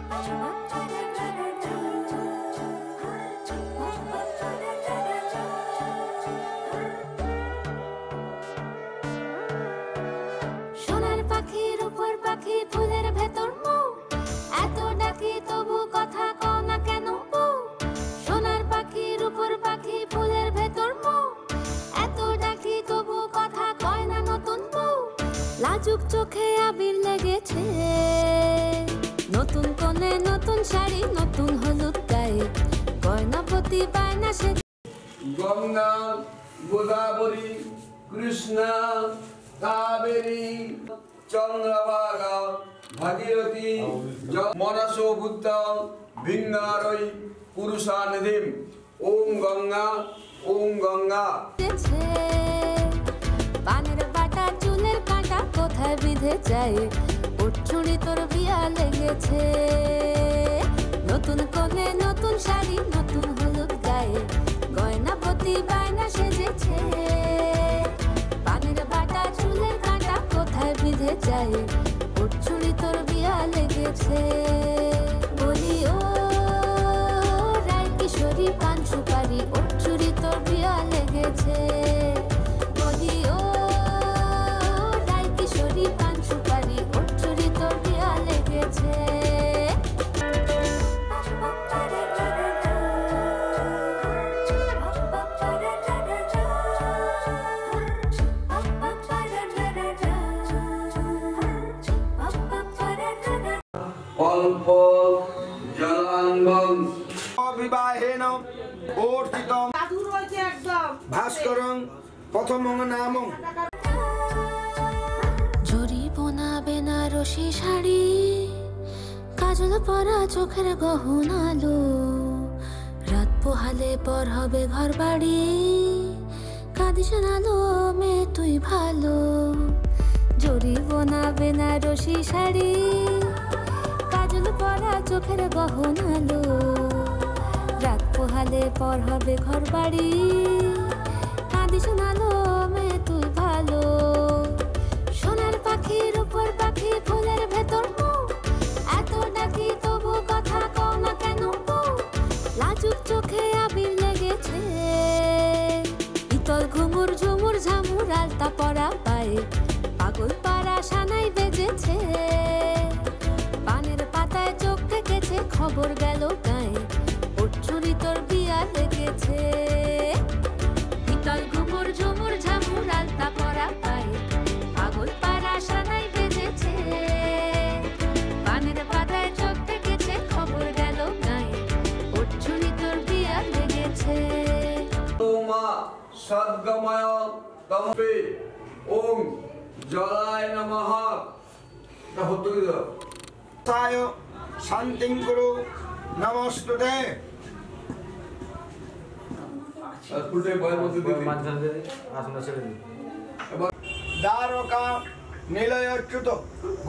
সোনার পাখির উপর পাখি ফুলের ভেতর মৌ, এত ডাকি তবু কথা কও না কেন বউ। সোনার পাখির উপর পাখি ফুলের ভেতর মৌ, এত ডাকি তবু কথা কয় না নতুন বউ। লাজুক চোখে আবির লেগেছে, নতুন কোণে নতুন শাড়ি নতুন হলুদ গায়ে, গয়নাপতি বায়না সে। গঙ্গা গোদাবরী কৃষ্ণা কাবেরী চন্দ্রভাগা ভাগীরথী মনসো বুদ্ধং ভিঙ্গারৈ পুরুষানিধিম। ওম গঙ্গা ওম গঙ্গা। পানের বাটা চুলের কাঁটা কোথায় বিঁধে যায়, ওর চুড়ি তোর বিয়া লেগেছে। নতুন কোণে নতুন শাড়ি নতুন হলুদ গায়ে, গয়নাপতি বায়না সেজেছে। পানের বাটা চুলের কাঁটা কোথায় বিঁধে যায়, ওর চুড়ি তোর বিয়া লেগেছে। বলি ও রায় কিশোরী পান সুপারি, ওর চুড়ি তোর বিয়া লেগেছে। বলি ও রায় কিশোরী পান সুপারি, ওর চুড়ি তোর বিয়া লেগেছে। অল্প জলাঙ্গম বিবাহেন অর্চিতম ভাস্করং প্রথমং নামং। জরি বোনা বেনারসি শাড়ি, কাজল পরা চোখের গহনালো, রাত পোহালে পর হবে ঘর বাড়ি, কাঁদিস নালো মেয়ে তুই ভালো। জরি বোনা বেনারসি শাড়ি, কাজল পরা চোখের গহনালো, রাত পোহালে পর হবে ঘর বাড়ি, কাঁদিস নালো মেয়ে তুই ভালো। সোনার পাখির উপর পাখি ফুলের ভেতর মৌ, এত ডাকি তবু কথা কও না কেন বউ। লাজুক চোখে আবির লেগেছে, ইতল ঘুমুর ঝুমুর ঝামুর আলতা পরা পায়ে, পাগল পাড়া সানাই বেজেছে। পানের পাতায় চোখ থেকেছে, খবর গেল গায়ে, ওর চুরি তোর বিয়া লেগেছে। ইতল ঘুমুর ঝুমুর ঝামুর আলতা পরা পায়ে, পাগল পাড়া সানাই বেজেছে। পানের পাতায় চোখ থেকেছে, খবর গেল গায়ে, ওর চুরি তোর বিয়া লেগেছে। মা সদ্গময় তমপে ওম জলায় নমঃ। তায় শান্তিং কুরু নমস্তুতে। দ্বারকা নিলয়চ্যুত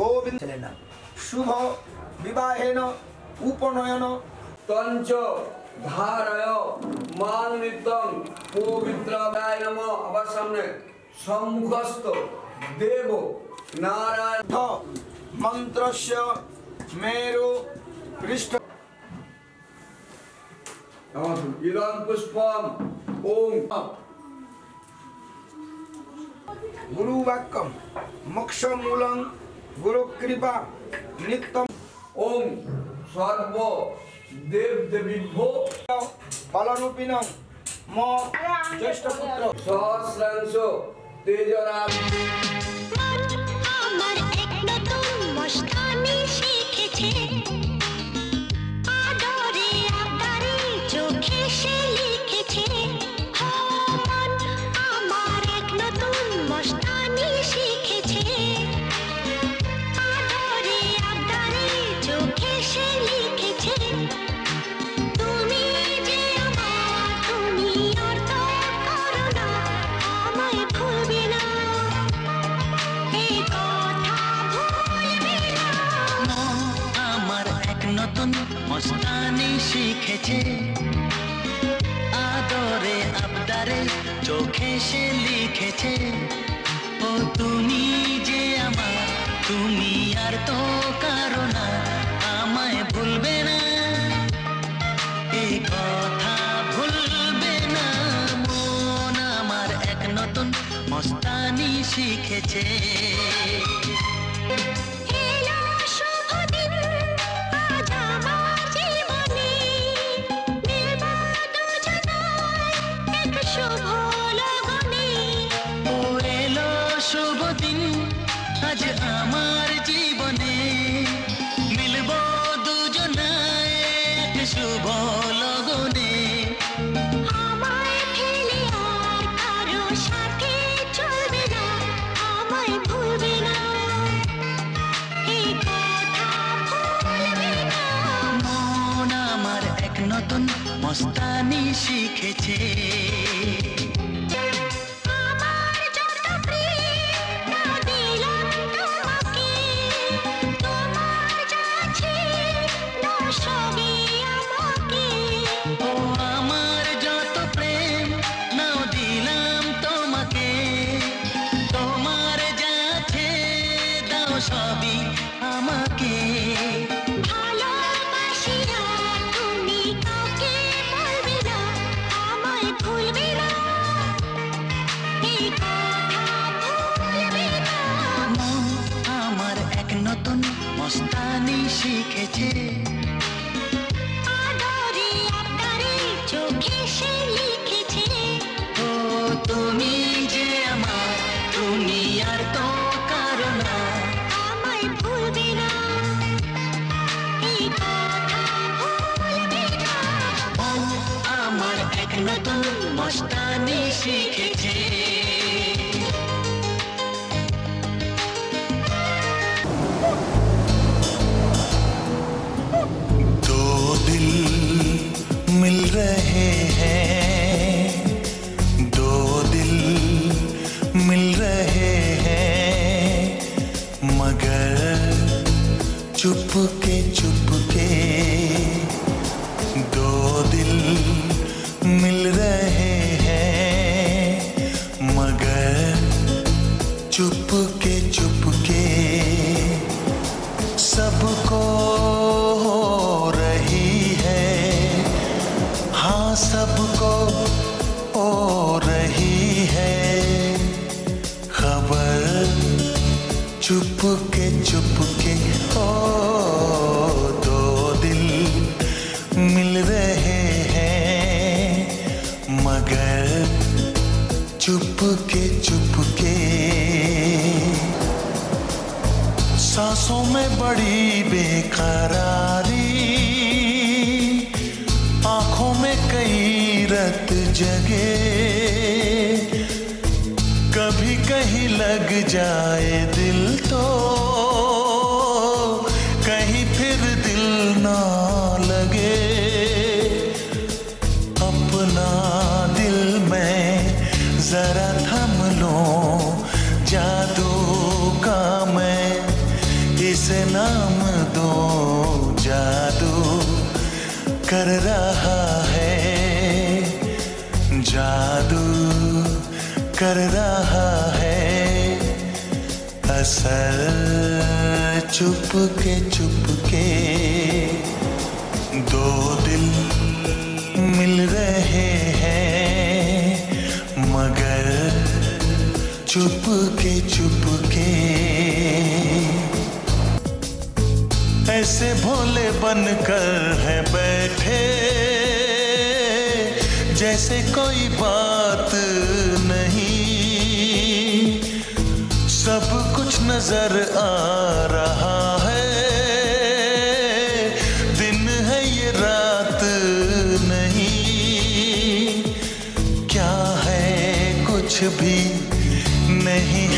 গোবিন্দ ছিলেন না। শুভ বিবাহেন উপনয়ন তঞ্চ ধারয় মান নিত্যং পবিত্রায় নমঃ। আবার সামনে সম্মুখস্থ দেব নারায়ণ মন্ত্রস্য মেরু পৃষ্ঠ ইদং পুষ্পম ওম গুরুবাক্যম মোক্ষমূলং গুরুকৃপা নিত্যম। ওম সর্ব দেব দেবীভ্যো ফলরূপিণং ম জ্যেষ্ঠ পুত্র সহস্রাংশ তেজরাম। আমার এক নতুন মস্তানি শিখেছে, আদরে আদরে চোখে সে লিখেছে। মন আমার এক নতুন মস্তানি শিখেছে, আদরে আদরে চোখে সে লিখেছে। তুমি যে আমার, তুমি আর তো করো না, আমায় ভুলবে না, এই কথা ভুলবে না। আমার এক নতুন মস্তানি শিখেছে, আদরে আবদারে চোখে সে লিখেছে। ও তুমি যে আমার, তুমি আর তো কারো না, আমায় ভুলবে শিখেছে। এলো শুভ দিন আজ আমার জীবনে, মিলব দুজনায় এক শুভ লগনে। ও এলো শুভ দিন আজ আমার জীবনে, মিলব দুজনায় এক শুভ লগনে। আমায় ফেলে আর কারো সাথে চলবে না, আমায় ভুলবে না, এই কথা ভুলবে না। মন আমার এক নতুন মস্তানি শিখেছে। আমার যত প্রেম তা দিলাম তোমাকে, তোমার যা আছে দাও সবই আমাকে। ও আমার যত প্রেম নাও দিলাম তোমাকে, তোমার যা আছে দাও সবই আমাকে। ভালোবাসি না তুমি কাউকে বলবে না, আমায় ভুলবে না, এই কথা ভুলবে না। মন আমার এক নতুন মস্তানি শিখেছে। আদরে আবদারে চোখে সে লিখেছে, ও তুমি যে আমার, তুমি আর তো কারো না। আমায় ভুলবে না, এই কথা ভুলবে না। ও আমার এক নতুন মস্তানি শিখেছে। दो दिल मिल रहे हैं, दो दिल मिल रहे हैं, मगर चुपके चुपके। दो दिल मिल रहे हैं, मगर चुपके चुपके। सबको हो रही है, हाँ सबको हो रही है खबर, चुपके चुपके। ओ दो दिल मिल रहे हैं, मगर चुपके चुपके। सांसों में बड़ी बेकरारी, आंखों में कई रत जगे, कभी कहीं लग जाए दिल तो कहीं फिर दिल ना लगे। अपना दिल में जरा थम लो, जादू का मैं इसे नाम दो, जादू कर रहा है, जादू कर रहा है असर, चुपके चुपके। दो दिल मिल रहे हैं, मगर चुपके चुपके। ऐसे भोले बनकर है बैठे, जैसे कोई बात नहीं, सब कुछ नजर आ रहा है, दिन है ये रात नहीं, क्या है कुछ भी नहीं।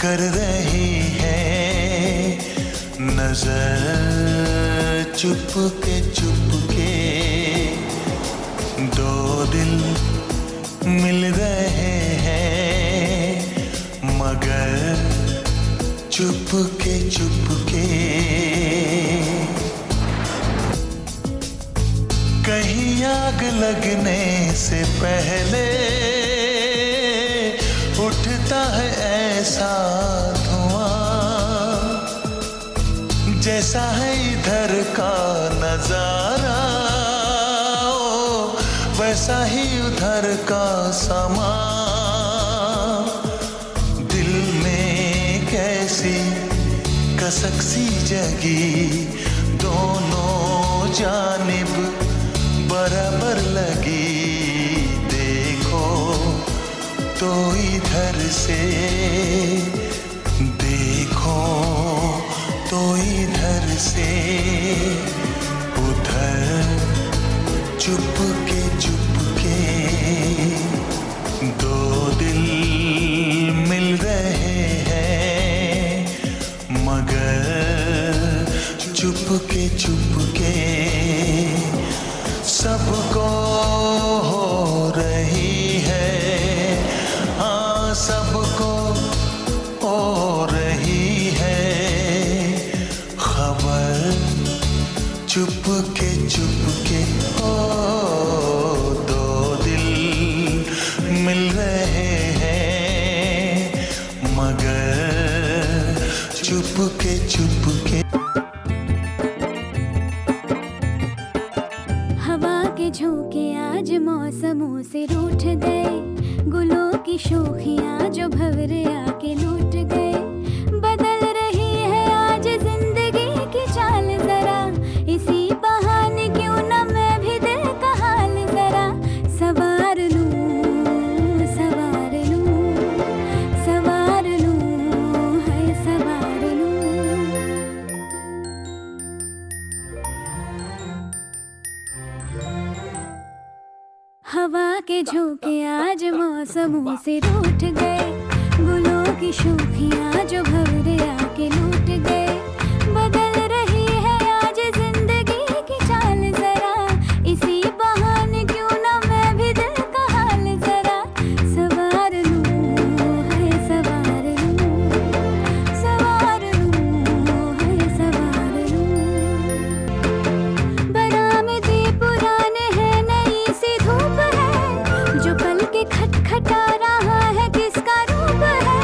कर रही है नजर, चुपके चुपके। दो दिल मिल रहे हैं, मगर चुपके चुपके। कहीं आग लगने से पहले उठता है ऐसा जैसा है इधर का नजारा वैसा ही उधर का समा दिल में कैसी कसक सी जगी दोनों जानिब बराबर लगी देखो तो इधर से देखो तो इधर से उधर चुपके चुपके दो दिल मिल रहे हैं मगर चुपके चुपके सबको हो रही है हाँ सबको हो रही है खबर चुपके चुपके हो दो दिल मिल रहे हैं मगर चुपके चुपके हवा के झोंके आज मौसमों से रूठ गए गुलों की शोखियां जो भंवरे आके लूट गए बदल रही है आज जिंदगी की चाल जरा इसी बहाने क्यों न मैं भी दिल का हाल जरा सवार लूं सवार लूं सवार लूं है सवार लूं हवा के झोंके आज मौसमों से रूठ गए गुलों की शोखियां जो भंवरे आके लूट गए बदल रही है आज जिंदगी की चाल जरा इसी बहाने क्यों न मैं भी दिल का हाल जरा सवार लूं है सवार लूं सवार लूं है सवार लूं बरामदे पुराने हैं नई सी धूप है जो पल के खटखटा रहा है किसका रूप है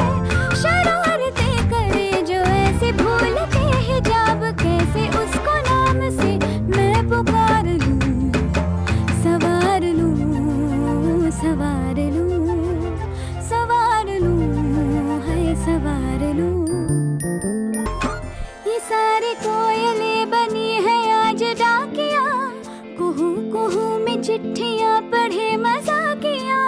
शरारतें करे जो ऐसे भूल के हिजाब कैसे उसको नाम से मैं पुकार लूं सवार लूं सवार लूं सवार लूं है सवार लूं ये सारे कोयलें बनी है आज डाकिया कुहू कुहू में चिट्ठियां पढ़े मजाकिया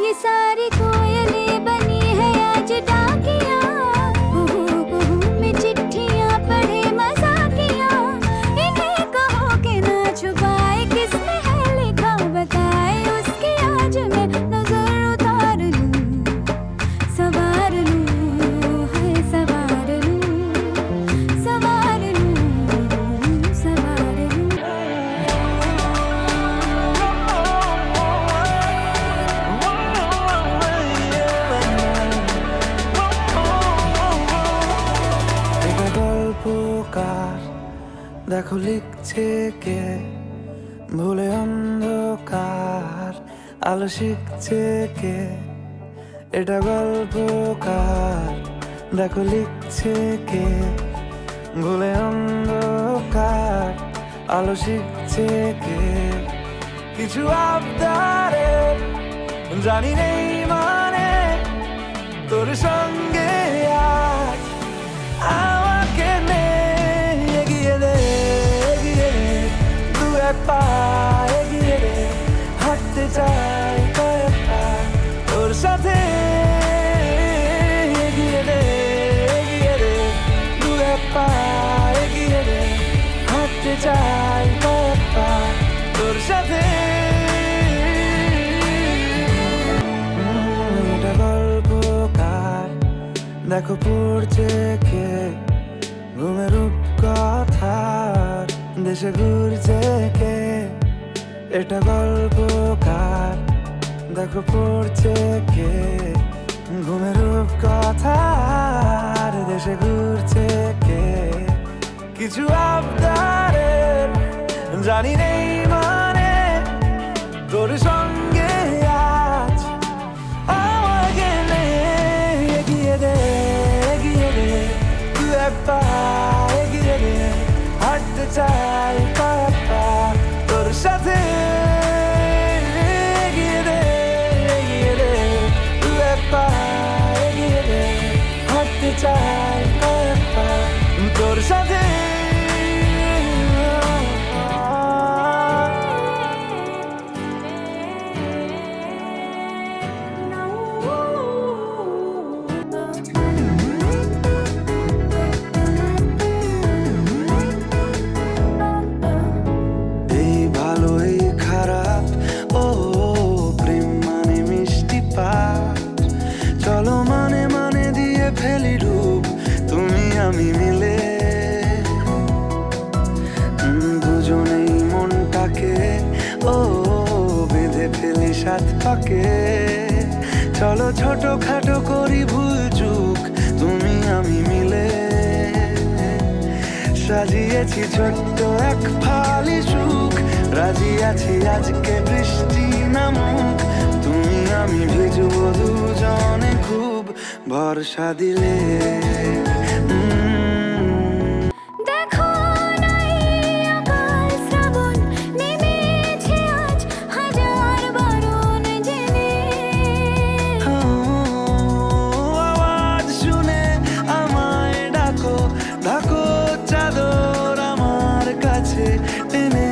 ये सारी कोयलें बनी है आज डाकिया कुहू कुहू में चिट्ठियां पढ़े मजाकिया इन्हें कहो कि ना छुपाए किसने है लिखा बताए उसकी आज मैं नजर उतार लूं सवार लूं है सवार लूं सवार लूं सवार लूं গল্পকার দেখো লিখছে কে ভুলে অন্ধকার আলো শিখছে কে এটা গল্পকার দেখো লিখছে কে ভুলে অন্ধকার আলো শিখছে কে কিছু আবদারে জানি নেই মানে তোর সঙ্গে আজ আমাকে নে এগিয়ে দে দু এক পা এগিয়ে দে হাঁটতে চাই কয়েক পা তোর সাথে এগিয়ে দে দু এক পা এগিয়ে দে হাঁটতে চাই কয়েক পা তোর সাথে এটা গল্পকার দেখো পড়ছে কে ঘুমের রূপকথার দেশে ঘুরছে কে এটা গল্পকার দেখো পড়ছে কে ঘুমের রূপকথার দেশে ঘুরছে কে কিছু আবদারের জানি নেই মানে তোর সঙ্গে আজ আমাকে নে এগিয়ে সাথে। এই ভালো এই খারাপ, ও প্রেম মানে মিষ্টি পাপ। চলো মানে মানে দিয়ে ফেলি ডুব, তুমি আমি মিলে। দুজনেই মনটাকে ও বেঁধে ফেলি সাত পাকে। চলো ছোট খাটো করি ভুল চুক, তুমি আমি মিলে। সাজিয়েছি ছোট্ট এক ফালি সুখ, রাজি আছি আজকে বৃষ্টি নামুক। তুমি আমি ভিজবো দুজনে খুব, ভরসা দিলে। দেখো নাই আকাল শ্রাবণ, নেমেছে আজ হাজার বারণ জেনে। আওয়াজ শুনে আমায় ডাকো, ডাকো চাদর আমার কাছে টেনে।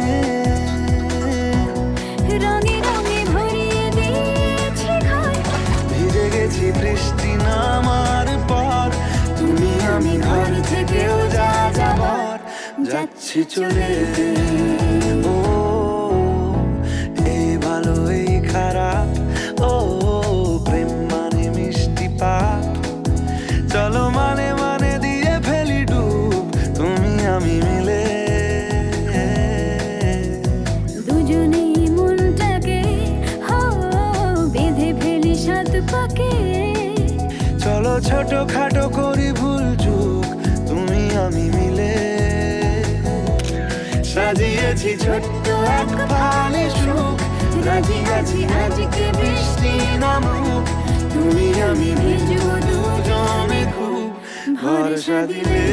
রঙে রঙে ভরিয়ে দিয়েছি ঘর, ভিজে গেছি বৃষ্টি নামার পর। তুমি আমি ঘর থেকেও যা যাবার, যাচ্ছি চলে। ও এই ভালো এই খারাপ, ও প্রেম মানে মিষ্টি পাপ। চলো মানে মানে দিয়ে ফেলি ডুব, তুমি আমি মিলে। দুজনেই মনটাকে হো বেঁধে ফেলি সাত পাকে। চলো ছোট খাটো করি ভুল চুক, তুমি আমি মিলে। সাজিয়েছি ছোট্ট এক ফালি সুখ, রাজি আছি আজকে বৃষ্টি নামুক। তুমি আমি ভিজবো দুজনে খুব, ভরসা দিলে।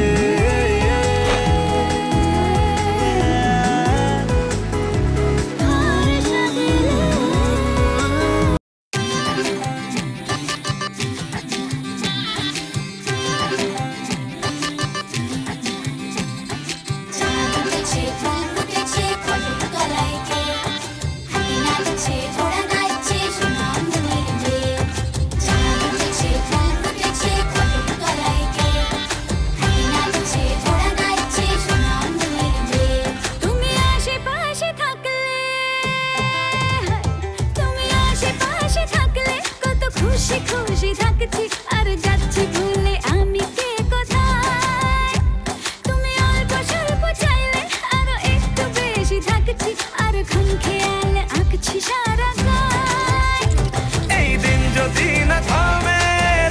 ভরসা দিলে। চাঁদ উঠেছে, ফুল ফুটেছে, কদম তলায় কে? হাতি নাচছে, ঘোড়া নাচছে, সোনা মনের মেয়ে। চাঁদ উঠেছে, ফুল ফুটেছে, কদম তলায় কে? হাতি নাচছে, ঘোড়া নাচছে, সোনা মনের মেয়ে। তুমি আশেপাশে থাকলে, তুমি আশেপাশে থাকলে কত খুশি খুশি থাকছি, আর যাচ্ছি ভুলে আমি কে কোথায়। তুমি অল্প স্বল্প চাইলে আরো একটু বেশি থাকছি, আর খাম খেয়াল আঁকছি সারা গায়। এই দিন যদি না থামে,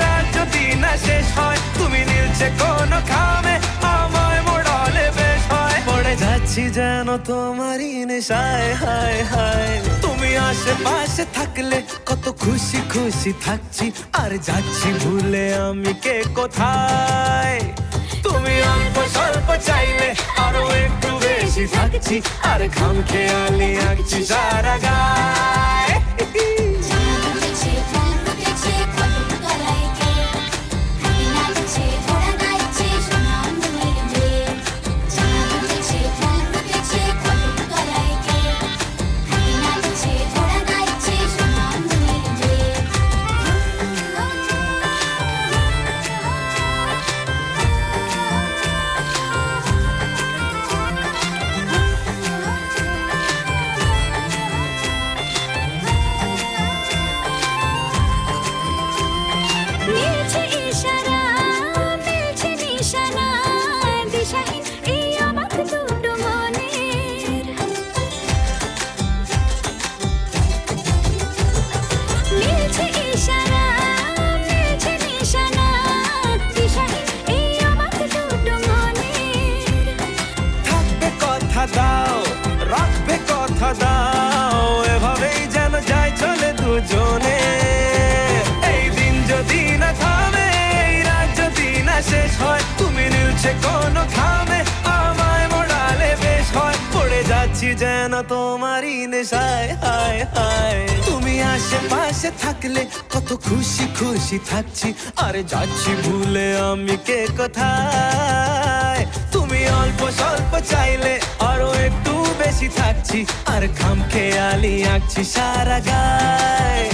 রাত যদি না শেষ হয়, তুমি নীলছে কোনো খামে, আমায় মোড়ালে বেশ হয়। পড়ে যাচ্ছি যেন তোমারই নেশায়, হায় হায়। তুমি আশেপাশে থাকলে কত খুশি খুশি থাকছি, আর যাচ্ছি ভুলে আমি কে কোথায়। তুমি অল্প স্বল্প চাইলে আরো একটু বেশি থাকছি, আর খাম খেয়ালি আঁকছি সারা গায়। চাঁদ উঠেছে, ফুল ফুটেছে, কদম তলায় কে? হাতি নাচছে, ঘোড়া নাচছে, সোনা মনের মেয়ে। চাঁদ উঠেছে, ফুল ফুটেছে, কদম তলায় কে? হাতি নাচছে, ঘোড়া নাচছে, সোনা মনের মেয়ে। মিলছে ইশারা, মিলছে নিশানা, দিশাহীন এই অবাক দুটো মনের। মিলছে ইশারা, মিলছে নিশানা, দিশাহীন এই অবাক দুটো মনের। থাকবে কথা দাও, রাখবে কথা দাও, এভাবেই যেন যায় চলে দুজনে। এই দিন যদি না থামে, এই রাত যদি না শেষ হয়, তুমি নীলছে কোনো খামে, আমায় মোড়ালে বেশ হয়। পড়ে যাচ্ছি যেন তোমারই নেশায়, হায় হায়। তুমি আশেপাশে থাকলে কত খুশি খুশি থাকছি, আর যাচ্ছি ভুলে আমি কে কোথায়। স্বল্প চাইলে আরো একটু বেশি থাকছি আর খামখে আলি আঁকছি সারা গায়ে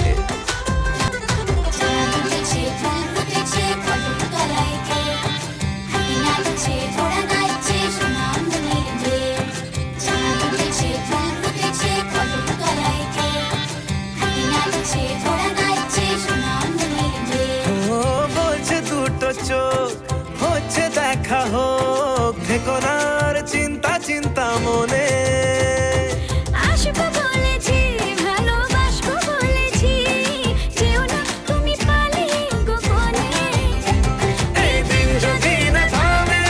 চাঁদ উঠেছে ফুল ফুটেছে কদম তলাইতে হাতি নাচছে ঘোড়া নাচছে সোনামণির মেয়ে চাঁদ উঠেছে ফুল ফুটেছে কদম তলাইতে হাতি নাচছে ঘোড়া নাচছে সোনামণির মেয়ে ও বলছে দুটো চোখ হচ্ছে দেখা হোক থেকো না আর চিন্তা চিন্তা মনে আসবো বলেছি ভালোবাসবো বলেছি যেও না তুমি পালিয়ে গোপনে এই দিন যদি না থামে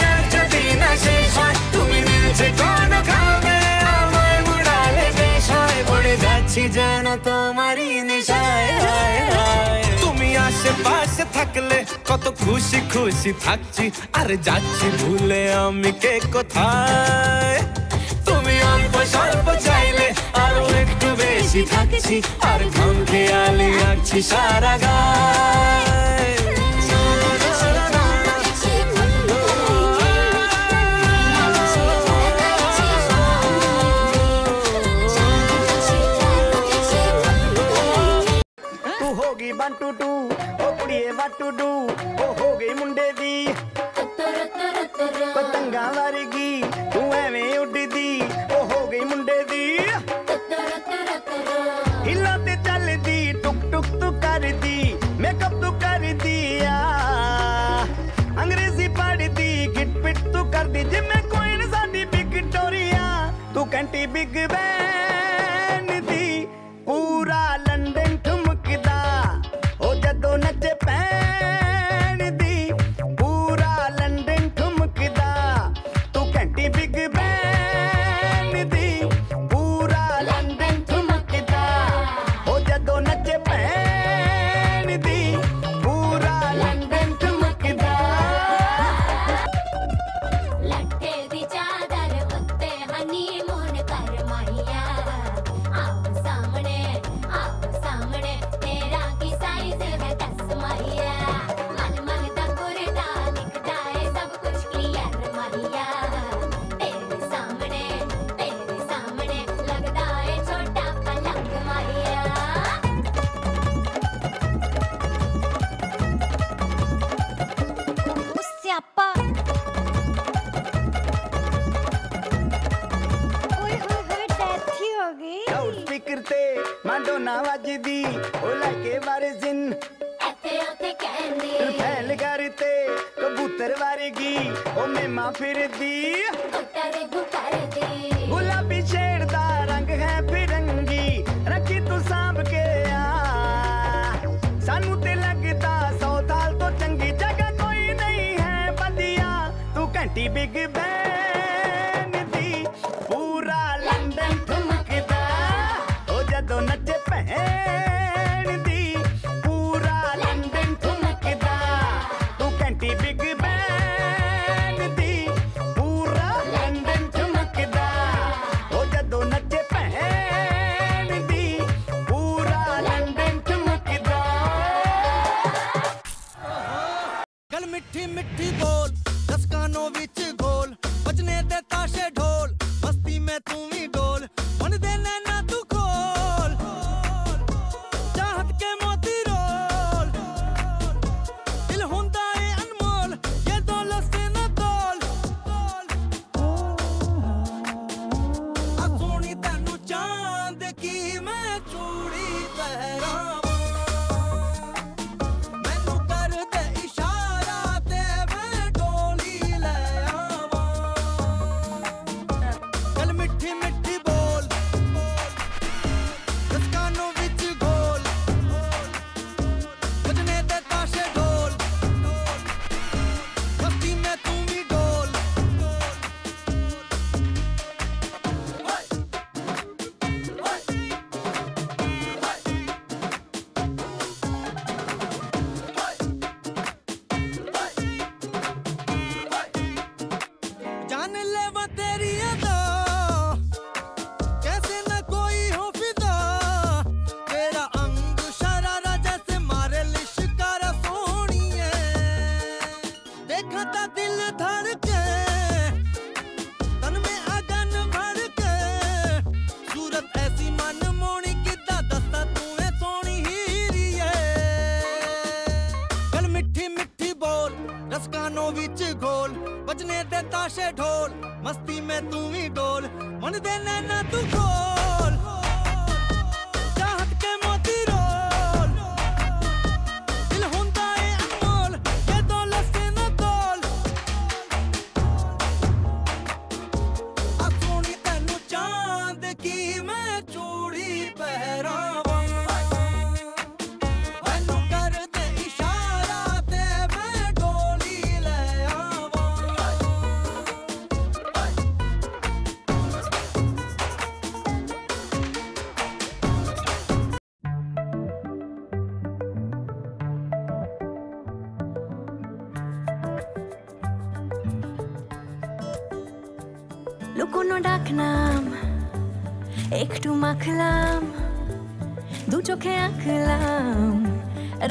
রাত যদি না শেষ হয় তুমি নিচে কোনো খাবে আমায় মুড়ালে বেশ হয় পড়ে যাচ্ছি যেন তোমারই নেশায় হায় হায় তুমি আশেপাশে থাকলে কত খুশি খুশি থাকছি আর যাচ্ছি ভুলে আমি কে কোথায় তুমি অল্প স্বল্প চাইলে আরো একটু বেশি থাকছি আর ঘুম খেয়ালি আঁকছি সারা গায়ে तू होगी 1 2 2 ओ कुड़िए what to do ओ हो गई मुंडे दी पतंगा वर्गी तू एवें उड़दी ओ हो गई मुंडे दी हिला ते चलदी टुक टुक तू करदी मेकअप तू कर दिया अंग्रेजी पढ़दी गिट पिट तू कर दी जिम्मे कोई न साडी विक्टोरिया तू कंटी बिग बैन दी पूरा लंदन ठुमकदा ओ जदों नचे पैन दी पूरा लंदन ठुमकदा तू घंटी बिग बैन दी पूरा लंदन ठुमकदा ओ जदों नचे पैन दी पूरा लंदन ठुमकदा लट्टे दी चादर उत्ते हनीमून कर माहिया आप सामने तेरा की साइज है दस माहिया मन मंगता कुर्ता दिखता है सब कुछ क्लियर माहिया तेरे सामने लगता है छोटा पलंग माहिया स्यापा ओए होए डेथ ही हो गई लाउड स्पीकर ते माडोना वजदी ओ लाके वारिसिन ऐथे ओथे कहंदी फैल करते कबूतर वारेगी ओ मेमा फिरदी गुटर दी गुलाबी शेर दा रंग है फिरंगी रखी तू सांभ के आ सानू ते लगदा 100 साल तो चंगी जगह कोई नहीं है बदिया तू घंटी बिग बैन दी पूरा लंदन ठुमकदा ओ जदों नचे भैन दी पूरा लंदन ठुमकदा तू घंटी बिग बैन दी पूरा लंदन ठुमकदा ओ जदों नचे भैन दी पूरा लंदन ठुमकदा गल मिठी मिठी बोल दस कानों विच गोल बजने दे ताशे ढोल मस्ती में तू भी डोल मन दे नैना तू खोल चाहत के मोती रोल दिल हुंदा है अनमोल ये दौलत से न तोल आ सोनी तैनू चांद की मैं चूड़ी पहरावां मैनू कर दे इशारा ते मैं डोली ले आवां गल मिठी मिठी बोल दस कानों विच गोल बजने दे ताशे ढोल मस्ती में तू भी डोल जान ले वो तेरी अदा कैसे न कोई हो फिदा तेरा अंग शरारा जैसे मारे लिशकारा सोनिए देखा ता दिल धड़के विच घोल बजने दे ताशे ढोल मस्ती में तू ही डोल मन दे नैना तू खोल चाहत के मोती रोल दिल हुंदा है अनमोल ये दौलत से न तोल आ सोनी तैनू चांद की मैं चूड़ी पहरावां লুকোনো ডাক নাম একটু মাখলাম দু চোখে আঁকলাম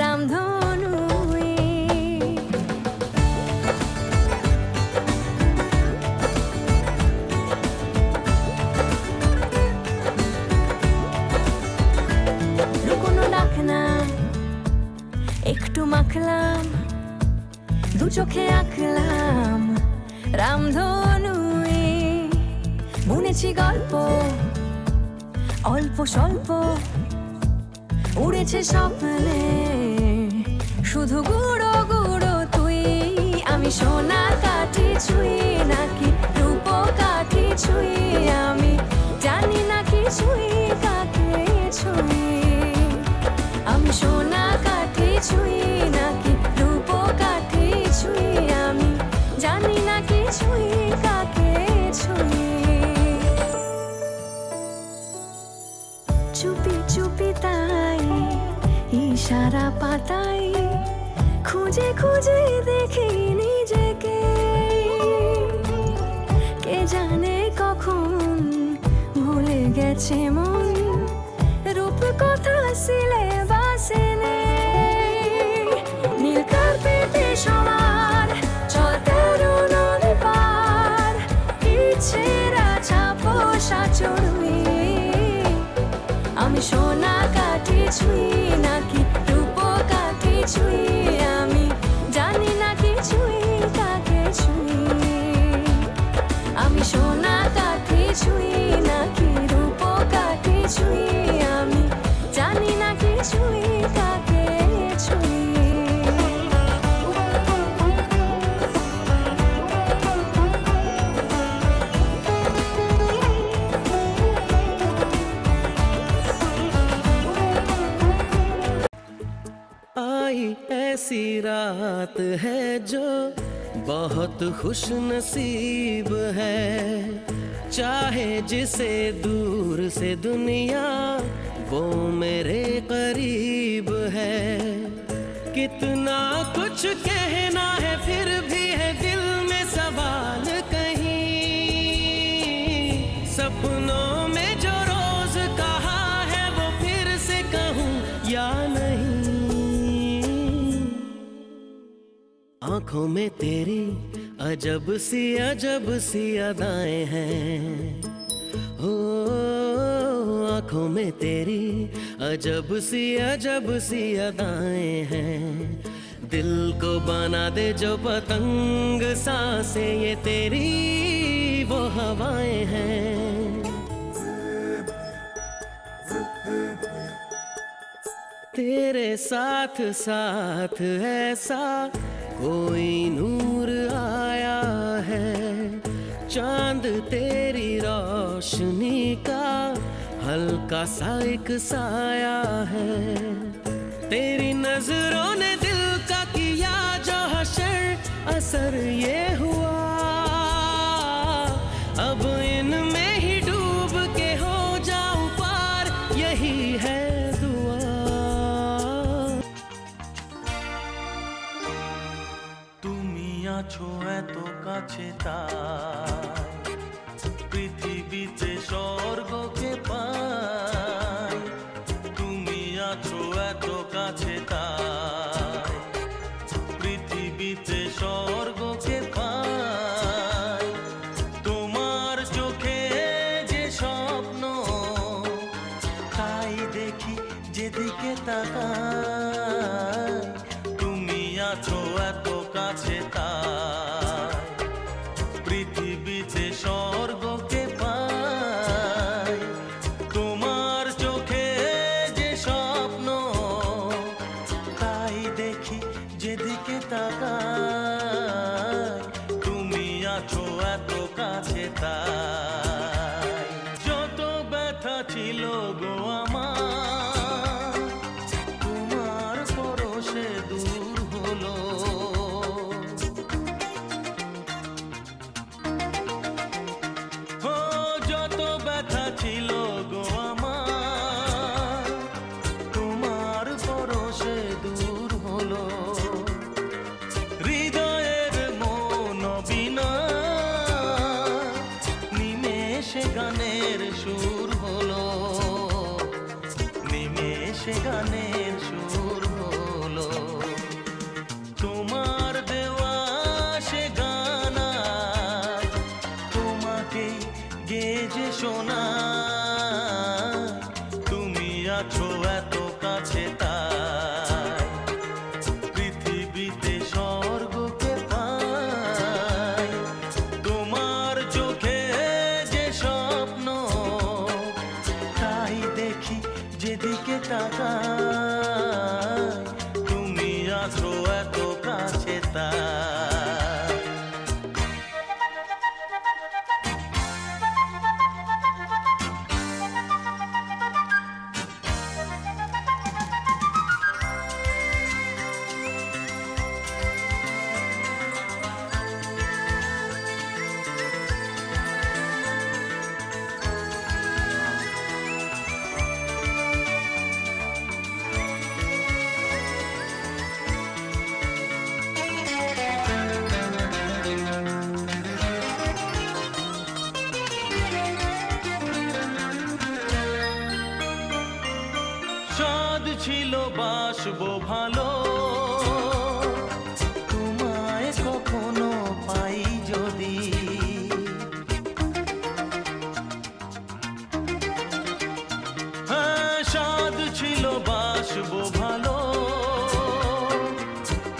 রামধনু লুকোনো ডাক নাম একটু মাখলাম দু চোখে আঁকলাম রামধনু বুনেছি গল্প অল্প স্বল্প উড়েছে স্বপ্নে শুধু গুঁড়ো গুঁড়ো তুই আমি সোনা কাঠি ছুঁই নাকি রূপ কাঠি ছুঁই আমি জানি না কিছুই কাকে ছুঁই আমি সোনা কাঠি ছুঁই নাকি রূপ কাঠি ছুঁই আমি জানি না কিছুই কাকে ছুঁই চুপি চুপি তাই ইশারা পাতাই খুঁজে খুঁজে দেখি নিজেকে কে জানে কখন ভুলে গেছে মন রূপ কথা সিলেবাসে নেই নীল কার্পেটে সবার চল তেরো নদী পার ইচ্ছেরা ছাপোষা চড়ুই আমি সোনা কাঠি ছুঁই নাকি রূপ কাঠি ছুঁই আমি জানি না কিছুই কাকে ছুঁই আমি সোনা কাঠি ছুঁই নাকি রূপ কাঠি ছুঁই আমি জানি না কিছুই কাকে ছুঁই आई ऐसी रात है जो बहुत खुश नसीब है चाहे जिसे दूर से दुनिया वो मेरे करीब है कितना कुछ कहना है फिर भी है दिल में सवाल कहीं सपनों में जो रोज कहा है वो फिर से कहूँ या नहीं आंखों में तेरी अजब सी अदाएं हैं हो आंखों में तेरी अजब सी अदाएं हैं दिल को बना दे जो पतंग सांसें ये तेरी वो हवाएं हैं तेरे साथ साथ ऐसा कोई नूर आया है चांद तेरी रोशनी का हल्का सा एक साया है तेरी नजरों ने दिल का किया जो हशर असर ये हुआ अब इनमें ही डूब के हो जाऊं पार यही है আছো এত কাছে তাই পৃথিবীতে স্বর্গকে পাই তুমি আছো এত কাছে তাই পৃথিবীতে স্বর্গকে পাই তোমার চোখে যে স্বপ্ন তাই দেখি যেদিকে তাকাই তুমি আছো এত কাছে তাই আছো এত কাছে তাই যত ব্যথা ছিল গো আমার তোমার পরশে দূর হলো ও যত ব্যথা ছিল গো আমার তোমার পরশে দূর হলো হৃদয়ের মন বিনা নিমেষে গানের সুর হলো নিমেষে গানের সুর হলো তোমার দেওয়া সে গানা তোমাকে গেজে শোনা তুমি আছো এত কাছে তাই পৃথিবীতে স্বর্গকে পাই তোমার চোখে যে স্বপ্ন তাই দেখি যেদিকে তাকাই তুমি আছো এত কাছে তাই সাদ ছিল বাসবো ভালো তোমায় কখনো পাই যদি হ্যাঁ সাদ ছিল বাসবো ভালো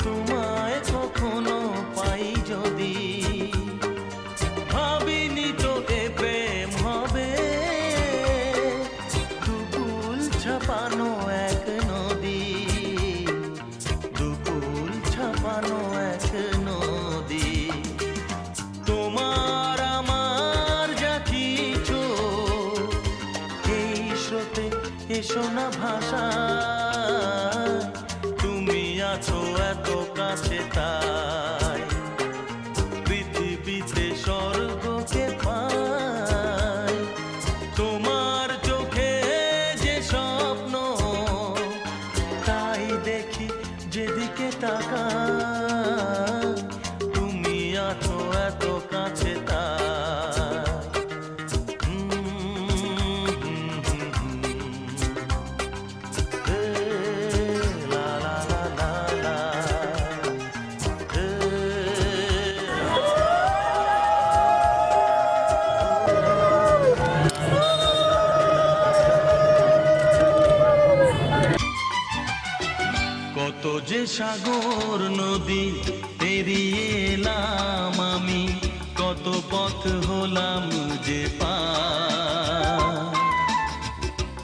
তোমায় কখনো পাই যদি ভাবিনি তো এ প্রেম হবে দুকুল ছাপানো এক নদী দুকুল ছাপানো এক নদী তোমার আমার যা কিছু এই স্রোতে এসো না ভাষা তুমি আছো এত কাছে তাই পৃথিবীতে স্বর্গকে পাই তোমার চোখে যে স্বপ্ন তাই দেখি যেদিকে তাকাই তুমি আছো এত কাছে কত যে সাগর নদী পেরিয়ে এলাম আমি কত পথ হলাম যে পার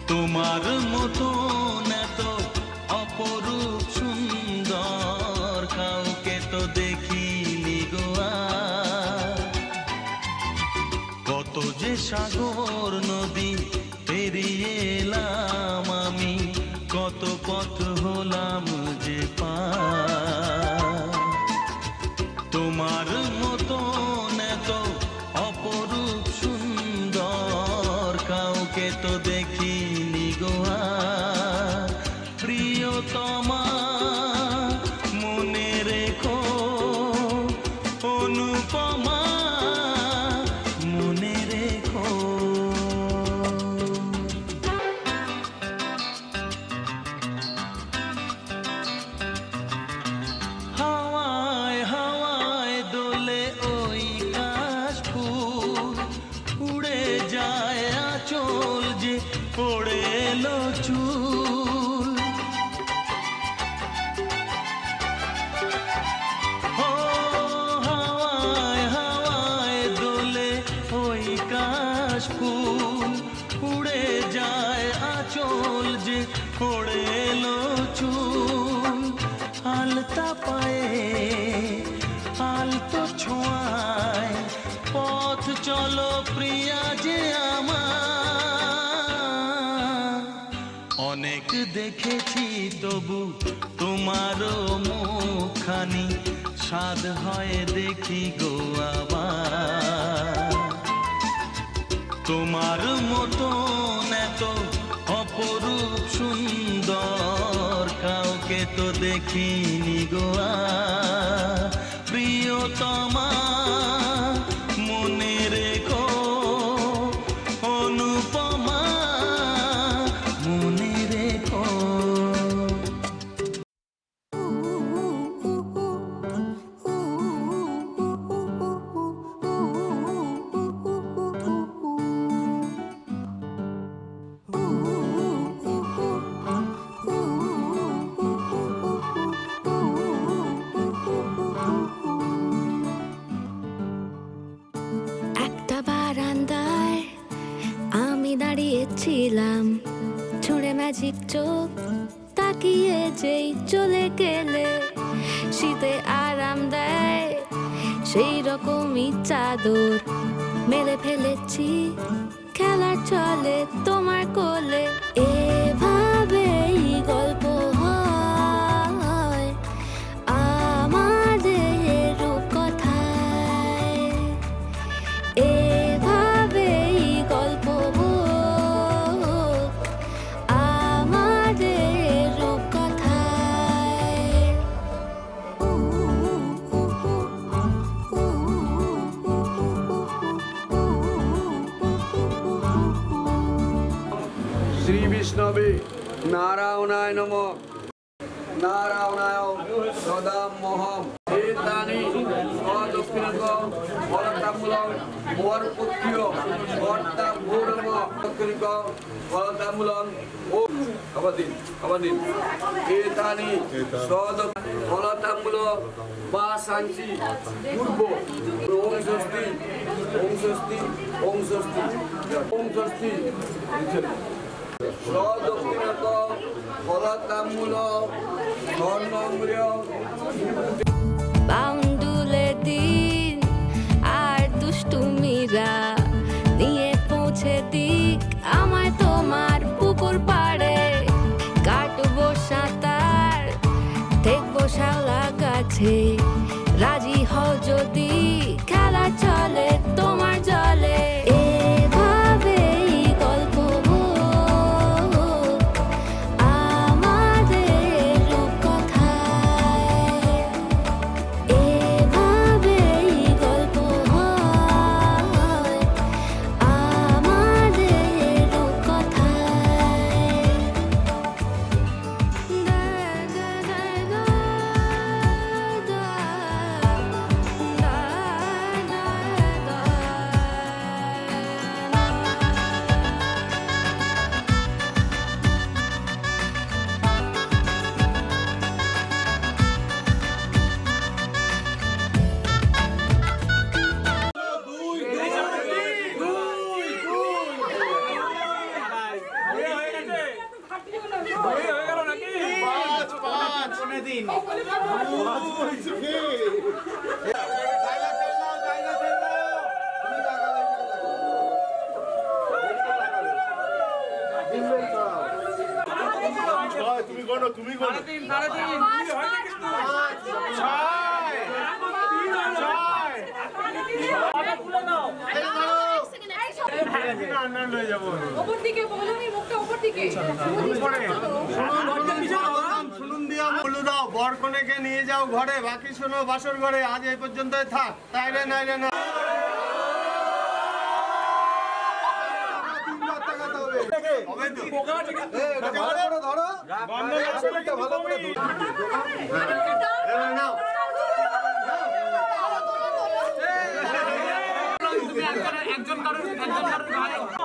তোমার মতন এত অপরূপ সুন্দর কাউকে তো দেখিনি গো আর। কত যে সাগর নদী পেরিয়ে এলাম আমি কত পথ হলাম যে পার তোমার মতন এত অপরূপ সুন্দর কাউকে তো দেখিনি গো আর। প্রিয়তমা মনে রেখো অনুপমা মনে রেখো অনেক দেখেছি তবু তোমারও মুখখানি স্বাদ হয় দেখি গো আবার। তোমার মতন এত অপরূপ সুন্দর কাউকে তো দেখিনি গো আর। প্রিয়তমা মনে রেখো, অনুপমা মনে রেখো। একটা বারান্দায় আমি দাঁড়িয়েছিলাম, ছুঁড়ে ম্যাজিক চোখ তাকিয়ে যেই চলে গেলে, শীতে আরাম দেয় সেই রকমই চাদর মেলে ফেলেছি খেলার চলে তোমার কোলে। এভাবেই গল্প হয় আমাদের রূপকথায়, এভাবেই গল্প হোক আমাদের রূপকথায়। শ্রী বিষ্ণবে নারায়ণায় নমঃ। নারায়ণায় সদামহম এতানি অদক্ষিণক ফলতামূলং বরপুত্র্য অর্থাভূরম দক্ষিণক ফলতামূলং ও আবাদিন এতানি সদ ফলতামূল বা সাঞ্চি পূর্ব ওম ষষ্ঠী ওম ষষ্ঠী ওম ষষ্ঠী ওম ষষ্ঠী সদক্ষিণক ফলতামূল স্বর্ণম্র বাউন্ডুলে দিন আর দুষ্টুমিরা নিয়ে পৌঁছে দিক আমায় তোমার পুকুর পাড়ে। কাটবো সাঁতার দেখবো শ্যাওলা গাছে, রাজি হও যদি খেলা চলে তোমার জলে। এভাবেই গল্প হোক আমাদের রূপকথায়, এভাবেই গল্প হয় আমাদের রূপকথায়। বরকনেকে নিয়ে যাও ঘরে, বাকি শোনো বাসর ঘরে। আজ এই পর্যন্তই থাক, তাইলে নাইলে না।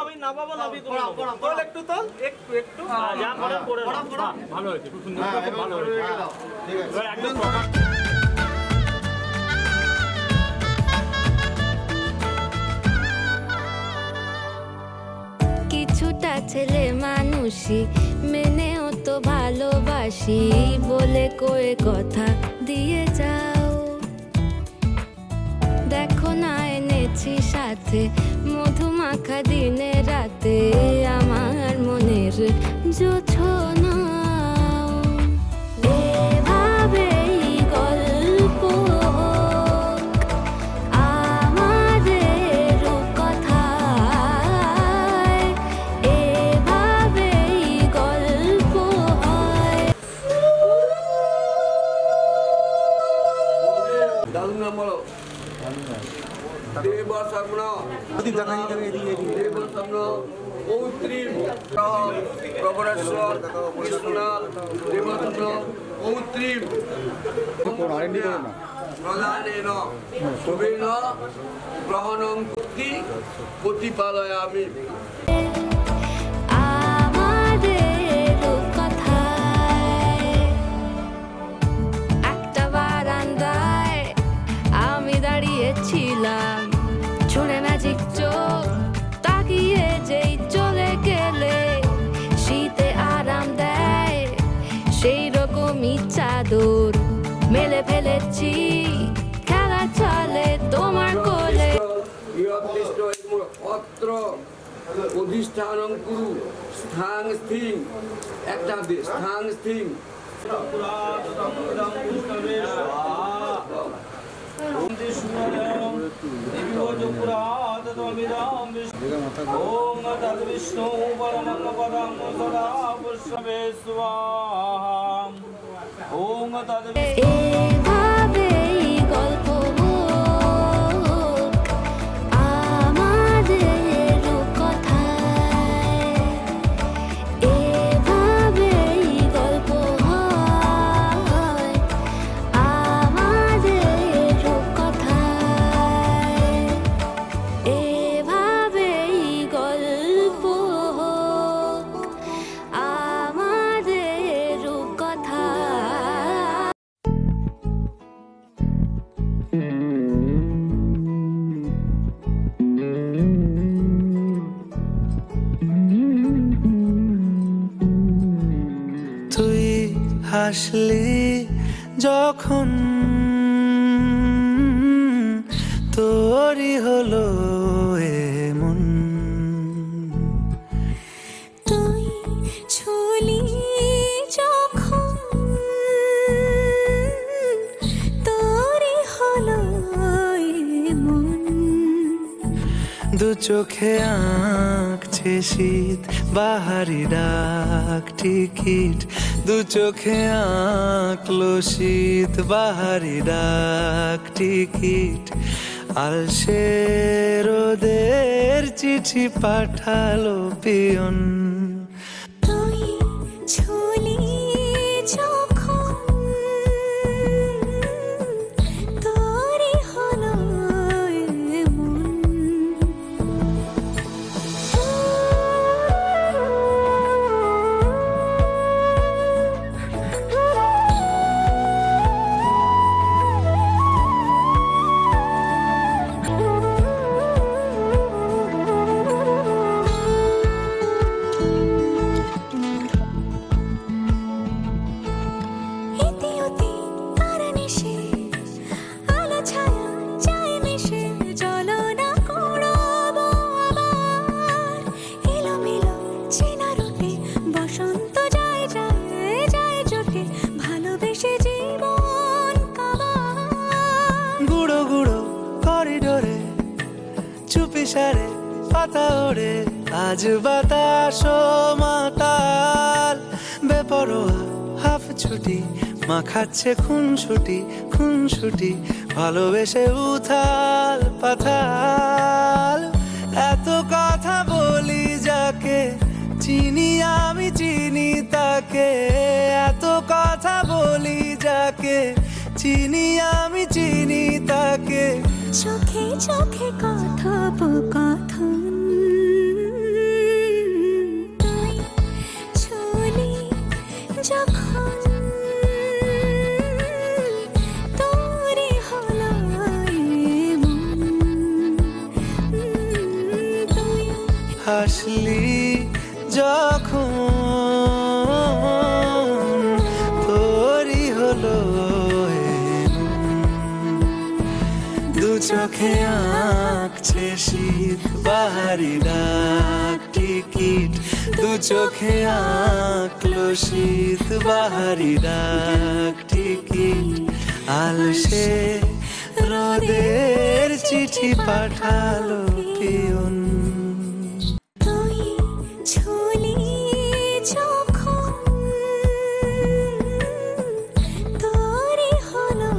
আমি নামাবো না, তোল একটু, তোল একটু একটু যা করে করে ভালো হয়েছে, খুব সুন্দর, খুব ভালো হয়েছে। এবার একদম কিছুটা ছেলে মানুষই মেনেও তো ভালোবাসি বলে কয়ে কথা দিয়ে যাও। দেখো না এনেছি সাথে মধুমাখা দিনে রাতে আমার মনের জোছর দেবস্বপ্ন দেবস্বপ্ন পৌত্রীম প্রবরেশ্বর কৃষ্ণ দেবস্বপ্ন পৌত্রীম প্রধানেন শুভেন গ্রহণং কর্তি প্রতিপালয়ামি। আমাদের রূপকথায় একটা বারান্দায় আমি দাঁড়িয়েছিলাম, ছুঁড়ে ম্যাজিক চোখ তাকিয়ে যেই চলে গেলে শীতে আরাম দেয় সেই রকমই চাদর মেলে ফেলেছি, খেলা চলে তোমার কোলে। অত্র অধিষ্ঠানং কুরু স্থাং স্থিং, একটা দেশ স্থাং স্থিং। ওম তদ্বিষ্ণু পরমং পদং সদা পুষ্পে স্বাহা। ওম এভাবেই গল্প হোক আমাদের রূপকথায়, এভাবেই গল্প হয় আমাদের রূপকথায়, এভাবেই গল্প হোক আমাদের রূপকথায়। তুই হাসলি যখন তোরই হলো এমন, তুই ছুলি যখন তোরই হলো এমন, দু চোখে আঁকছে শীত বাহারি ডাক টিকিট, দু চোখে আঁকলো শীত বাহারি ডাক টিকিট, আলসে রোদের চিঠি পাঠালো পিয়ন। তুই ছুলি যখন তোরই হলো এমন। ইতি উতি কারণে সে আলো ছায়া যায় মিশে, চলো না কুড়াবো আবার এলোমেলো চেনা রুটে, বসন্ত যায় যায় যায় জোটে, ভালোবেসে জীবন কাবার। গুঁড়ো গুঁড়ো করিডোরে চুপি সারে পাতা ওড়ে, আজ বাতাস মাতাল বেপরোয়া হাফ ছুটি, মাখাচ্ছে খুন ছুটি, ভালোবেসে উথাল পাথাল। এত কথা বলি যাকে চিনি আমি চিনি তাকে, এত কথা বলি যাকে চিনি আমি চিনি তাকে, চোখে চোখে কথোপকথন, তুই ছুলি যখন তোরই হলো এমন, তুই হাসলি যখন তোরই হলো এমন, দু চোখে আঁকছে শীত বাহারি ডাক টিকিট, দু চোখে আঁকলো শীত বাহারি ডাক টিকিট, আলসে রোদের চিঠি পাঠালো পিয়ন। তুই ছুলি যখন তোরই হলো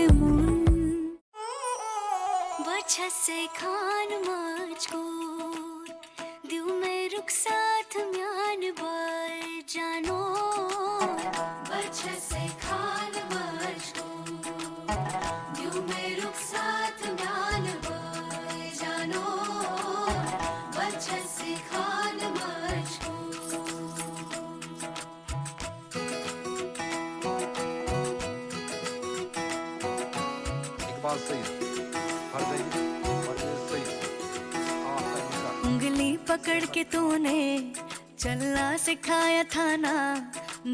এমন। बच्चा से खान मुझको दिल में रुक साथ म्यान बार जानो बच्चा से खान मुझको दिल में रुक साथ म्यान बार जानो बच्चा से खान मुझको इकबाल सईद उंगली पकड़ के तूने चलना सिखाया था ना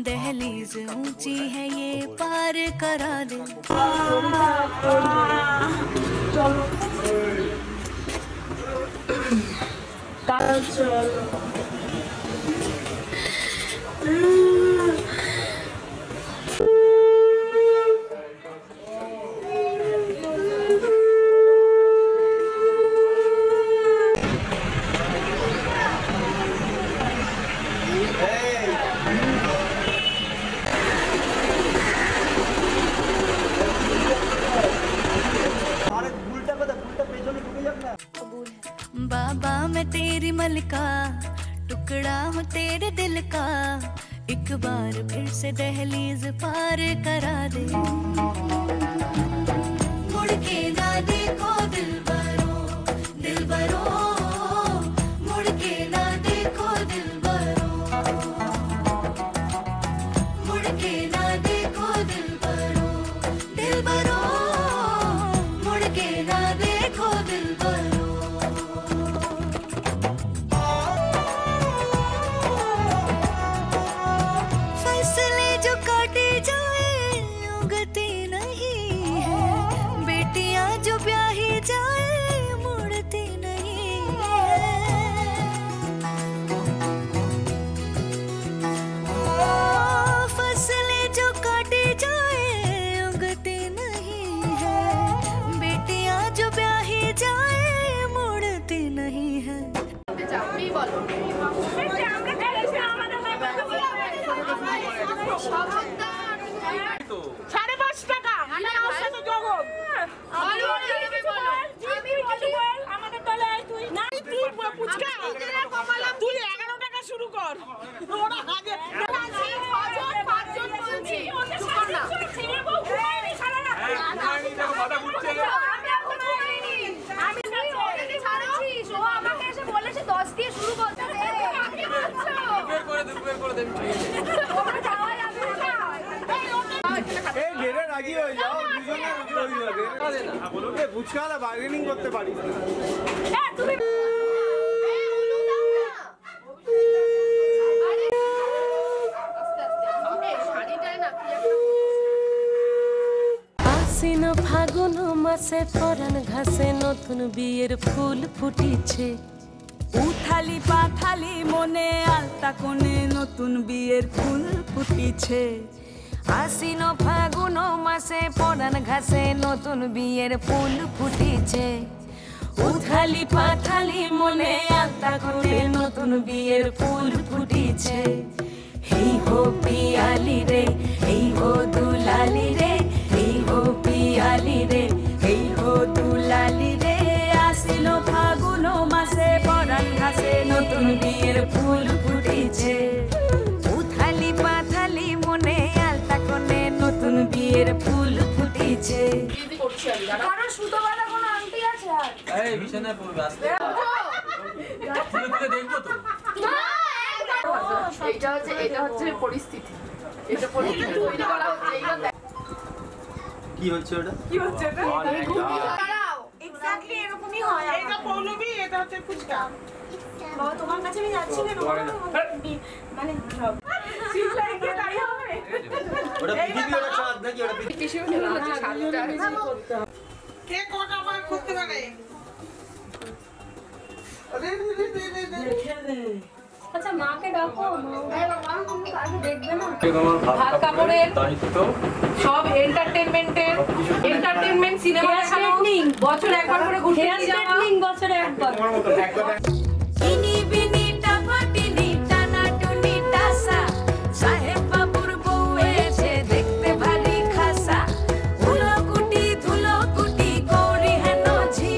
दहलीज ऊंची है ये पार करा दे बाबा मैं तेरी मलका टुकड़ा हूँ तेरे दिल का एक बार फिर से दहलीज पार करा दे मुड़ के ना देखो दिलबरो दिलबरो मुड़ के ना देखो दिलबरो मुड़ के ना देखो दिलबरो दिलबरो मुड़ के ना देखो दिलबरो फसले जो काटे जाए उगती नहीं है बेटियां जो ब्याही जाए मुड़ती नहीं है फसले जो काटे जाए उगती नहीं है बेटियां जो ब्याही जाए मुड़ती नहीं है সাড়ে 5 টাকা আমার সাথে জগৎ আমাদের দলে তুই না তুই পুচকা তুই 11 টাকা শুরু কর ওরা আগে 5জন বলছি কর না ছেলে বউ ঘুমায়নি সারা রাত আমি মাথা ঘুরছে আমি অলরেডি ছাড়ছি ও আমাকে এসে বলেছে 10 দিয়ে শুরু করতে বের করে দেন ওরা যাওয়া যাবে না এই ঘেরে রাজি হয়ে যাও দুজনে রাজি হয়ে যাবে বলো যে বুঝকালা বার্গেনিং করতে পারিস না তুমি আশ্বিন ফাগুন মাসে পরাণ ঘাসে নতুন বিয়ের ফুল ফুটিছে উথালি পাথালি মনে আলতা কোণে নতুন বিয়ের ফুল ফুটিছে আশ্বিন ফাগুন মাসে পরাণ ঘাসে নতুন বিয়ের ফুল ফুটিছে উথালি পাথালি মনে আলতা কোণে নতুন বিয়ের ফুল ফুটিছে হেই হো পিয়ালি রে হেই হো দুলালি রে হেই হো পিয়ালি রে হেই হো দুলালি রে আশ্বিন ফাগুন মাসে পরাণ ঘাসে নতুন বিয়ের ফুল ফুটিছে উথালি পাথালি মনে আলতা কোণে নতুন বিয়ের ফুল ফুটিছে কারণ সুতোবালা কোনো আংটি আছে আর এই বিছানায় পড়বে আস্তে তুলে তুলে দেখবো তো এটা হচ্ছে পরিস্থিতি এটা পরিস্থিতি তৈরি করা হচ্ছে এইটা কি হচ্ছে ওটা দাঁড়াও এক্স্যাক্টলি এরকমই হয় এটা পৌলবী এটা হচ্ছে ফুচকা বাবা তোমার কাছে আমি যাচ্ছি কেন মানে সব সিলাই কে তাই হবে ওটা পৃথিবী ওটা চাঁদ নাকি ওটা কিছু না হচ্ছে সাতটা কে কটা বার করতে পারে আচ্ছা মাকে ডাকো দেখবে না হাত কাপড়ের সব এন্টারটেইনমেন্ট সিনেমা দেখানো বছর একবার করে ঘুরতে যাওয়া বছরে একবার ইনি বিনি টাপাটিনি টানা টুনি টাসা সাহেব বাবুর বউ এসে দেখতে ভারী খাসা ধুলো কুটি গৌরী হেন ঝি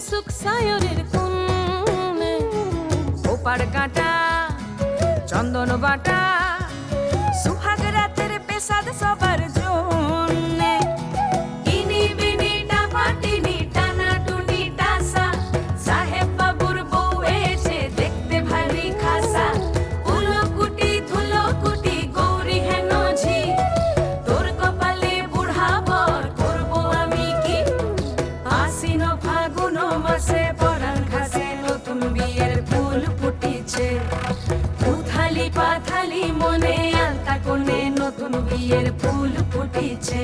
সুখ সায়রের কোণে ওপার কাঁটা চন্দন বাটা সুহাগ রাতের পেশাদ সবার জন্যে ইনি বিনি টাপাটিনি টানা টুনি টাসা সাহেব বাবুর বউ এসে দেখতে ভারী খাসা উলো কুটি ধুলো কুটি গৌরী হেন ঝি তোর কপালে বুড়া বর করবো আমি কি আশ্বিন ফাগুন মাসে পরাণ ঘাসে নতুন বিয়ের ফুল ফুটিছে উথালি পাথালি মনে আলতা কোণে নতুন বিয়ের ফুল ফুটিছে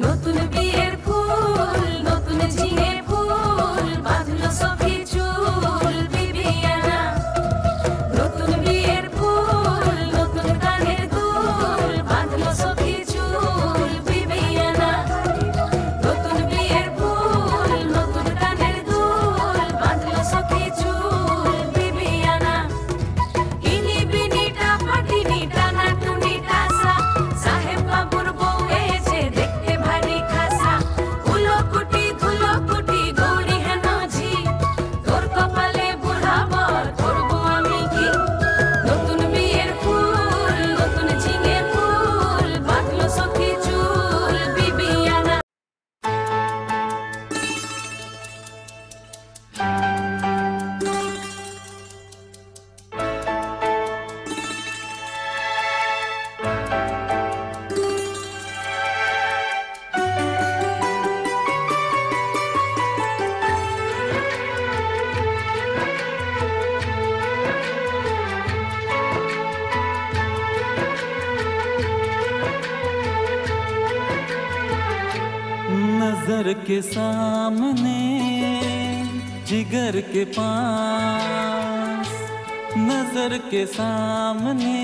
নতুন বিয়ের ফুল নতুন ঝিঙে ফুল বাঁধলো সখী চুল বিবিয়ানা নতুন বিয়ের ফুল নতুন কানের দুল বাঁধলো সখী চুল বিবিয়ানা নতুন বিয়ের ফুল নতুন কানের দুল বাঁধলো সখী চুল বিবিয়ানা ইনি বিনি টাপাটিনি টানা টুনি টাসা সাহেব বাবুর বউ এসে দেখতে ভারী খাসা উলো কুটি ধুলো কুটি গৌরী হেন ঝি তোর কপালে বুড়া বর করবো আমি কি নতুন বিয়ের ফুল নতুন ঝিঙে ফুল বাঁধলো সখী চুল বিবিয়ানা नजर के सामने जिगर के पास नजर के सामने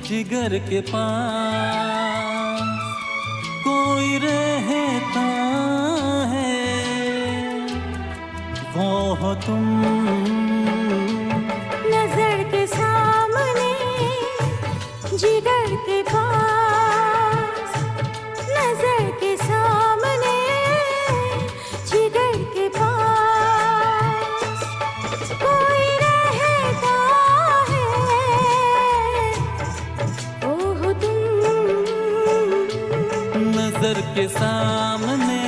जिगर के पास कोई रहता है वो हो तुम नजर के सामने जिगर के पास नजर के सामने जिगर के पास कोई रहता है वो हो तुम नजर के सामने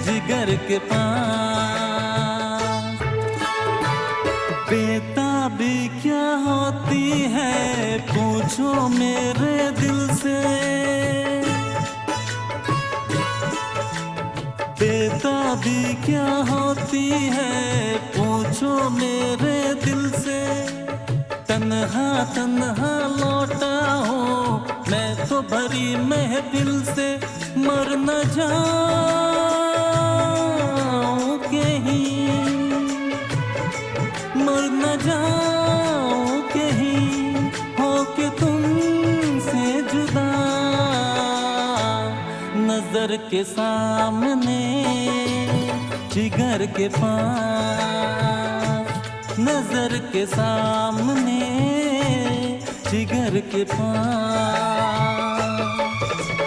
जिगर के पास बेताबी क्या होती है पूछो मेरे दिल से बेताबी क्या होती है पूछो मेरे दिल से तन्हा तन्हा लौटा हूँ मैं तो भरी महफिल से मर न जाऊं कहीं मर न जाऊं कहीं हो के तुमसे जुदा नजर के सामने जिगर के पास नजर के सामने जिगर के पास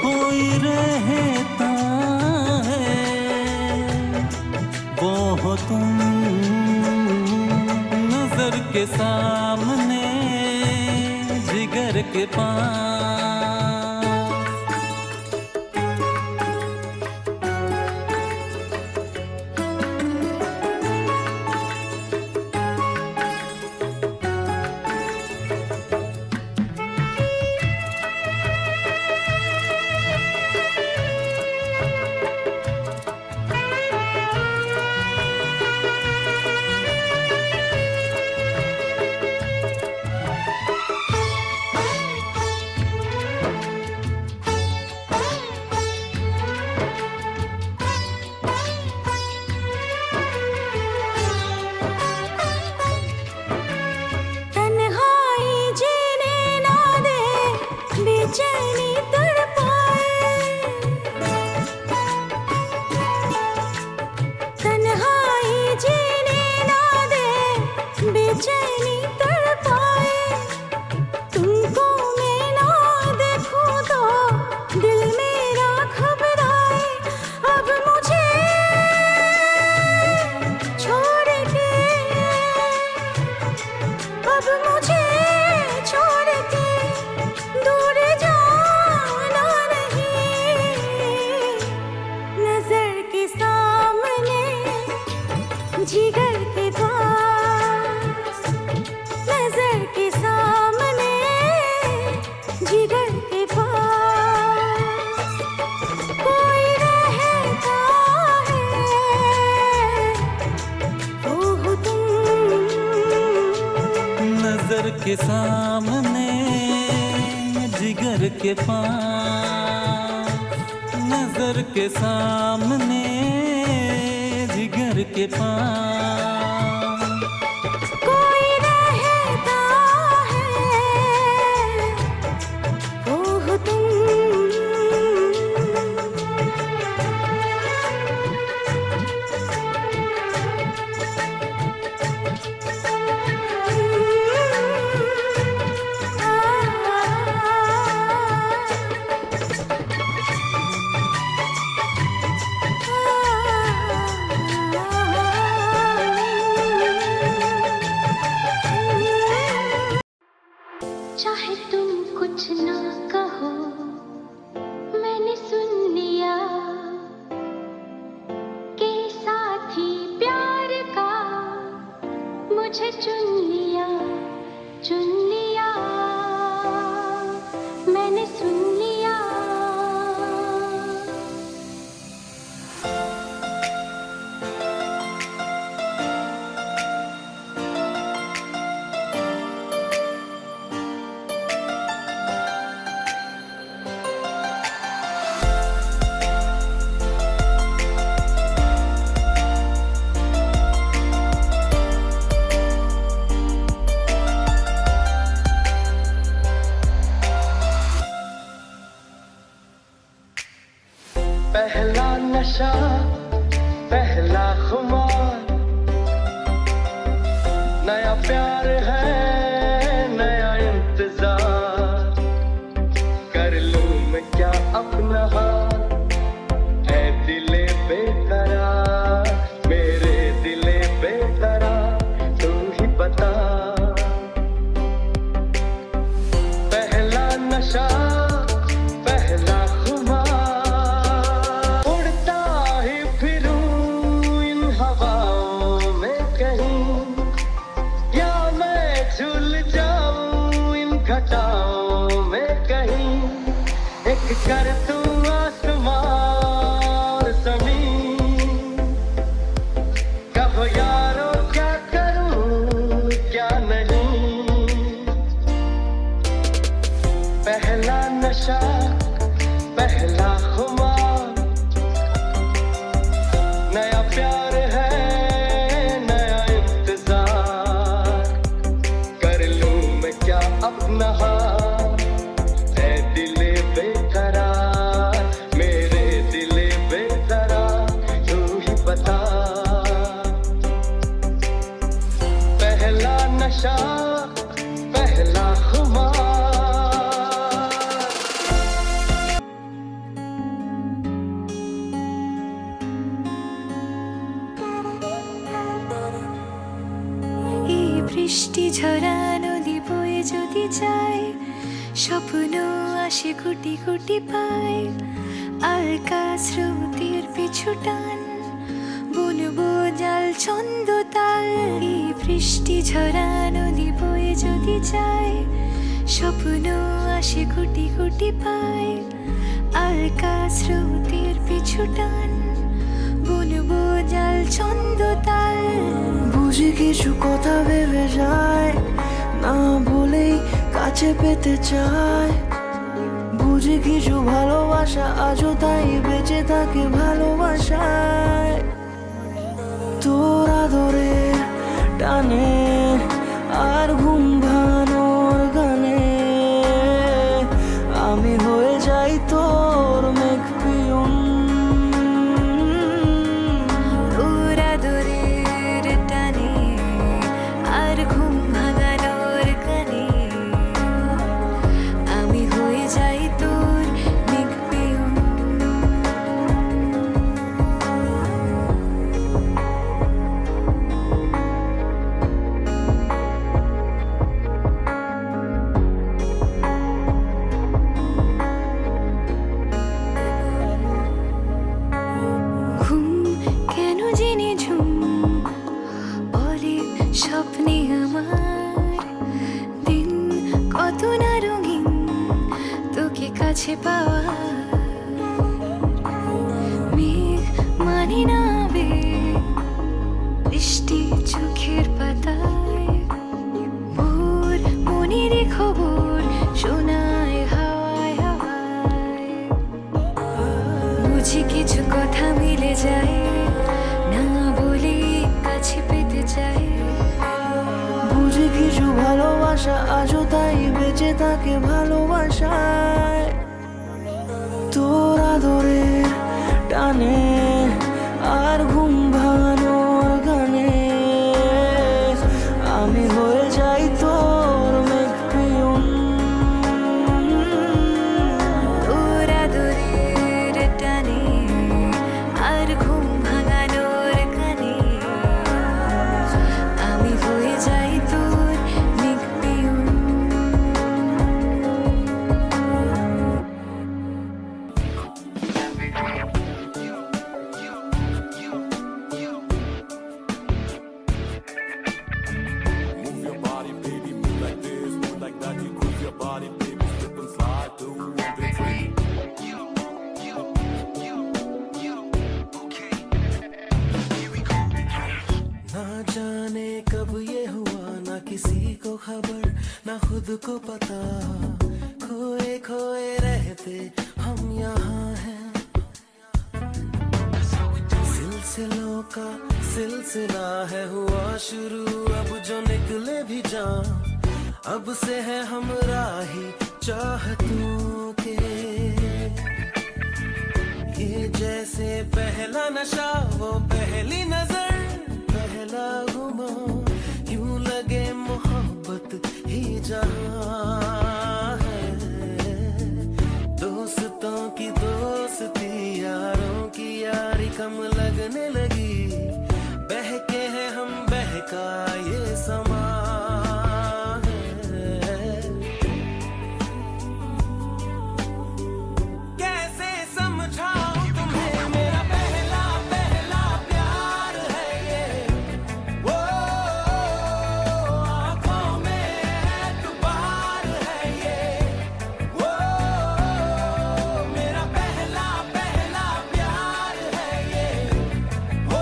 कोई रहता है वो हो तुम नजर के सामने जिगर के पास अब मुझे छोड़ के दूर जाना नहीं, नजर के सामने जिगर के पास, नजर के सामने जिगर के पास कोई रहता है, वो हो तुम। नजर के सामने जिगर के पास, नजर के सामने जिगर के पास कोई रहता है, वो हो तुम। चाहे तुम कुछ ना कहो, मैंने सुन लिया के साथी प्यार का मुझे चुन लिया, चुन लिया, मैंने सुन लिया। पहला नशा, पहला खुमार, नया प्यार है, नया इंतजार, कर लूं मैं क्या अपना हाल, है दिले बेकरार, मेरे दिले बेकरार, तू ही बता। पहला नशा, पहला घटाओं में कहीं एक कर तू आसमान ज़मीन, कहो यारो क्या करूं क्या नहीं। पहला नशा, पहला खुमार, नया प्यार है, नया इंतजार, कर लूं मैं क्या अपना हाल, है दिले बेकरार, मेरे दिले बेकरार, तू ही बता। पहला नशा, पहला खुमार। এই বৃষ্টি ঝরা নদী বয়ে যদি যায়, স্বপ্ন আসে কোটি কোটি পায়, আলকা স্রোতের পিছু টান, বুনবো জাল ছন্দ তাল। এই বৃষ্টি ঝরা নদী বয়ে যদি যায়, স্বপ্ন আসে কোটি কোটি পায়, আলকা স্রোতের পিছু টান, বুনবো জাল ছন্দ তাল। বুঝি কিছু কথা ভেবে যায়, না বলেই কাছে পেতে চায়, বুঝি কিছু ভালোবাসা আজও তাই বেঁচে থাকে ভালোবাসায়। তোর আদরের টানে আর ঘুম ভাঙানোর গানে আমি হয়ে যাই তোর মেঘ পিয়ন। তোর আদরের টানে আর ঘুম ভাঙানোর গানে আমি হয়ে যাই তোর মেঘ পিয়ন। স্বপ্নে আমার দিন কত না রঙিন তোকে কাছে পাওয়া মেঘ মানে না আবেগ বৃষ্টি চোখের পাতায় ভোর মনের খবর শোনায় হাওয়ায় হাওয়ায় বুঝি কিছু কথা মিলে যায় না বলে কাছে পেতে চাই বুঝি কিছু ভালোবাসা আজও তাই বেঁচে থাকে ভালোবাসায় তোর আদরের টানে আর ঘুম ভাঙানোর গানে আমি হয়ে যাই তোর মেঘপিয়ন তোর আদরের টানে আর ঘুম ভাঙানোর গানে আমি হয়ে যাই তোর মেঘপিয়ন ना जाने कब ये हुआ ना किसी को खबर ना खुद को पता खोए खोए रहते हम यहाँ हैं सिलसिलों का सिलसिला है हुआ शुरू अब जो निकले भी जा अब से है हम राही चाहतों के ये जैसे पहला नशा वो पहली नजर पहला गुमा यूं लगे मोहब्बत ही जहां है दोस्तों की दोस्ती यारों की यारी कम लगने लगी बहके हैं हम बहका ये समा है कैसे समझाऊं तुम्हें मेरा पहला पहला प्यार है ये वो आँखों में एतबार है ये वो मेरा पहला पहला प्यार है ये वो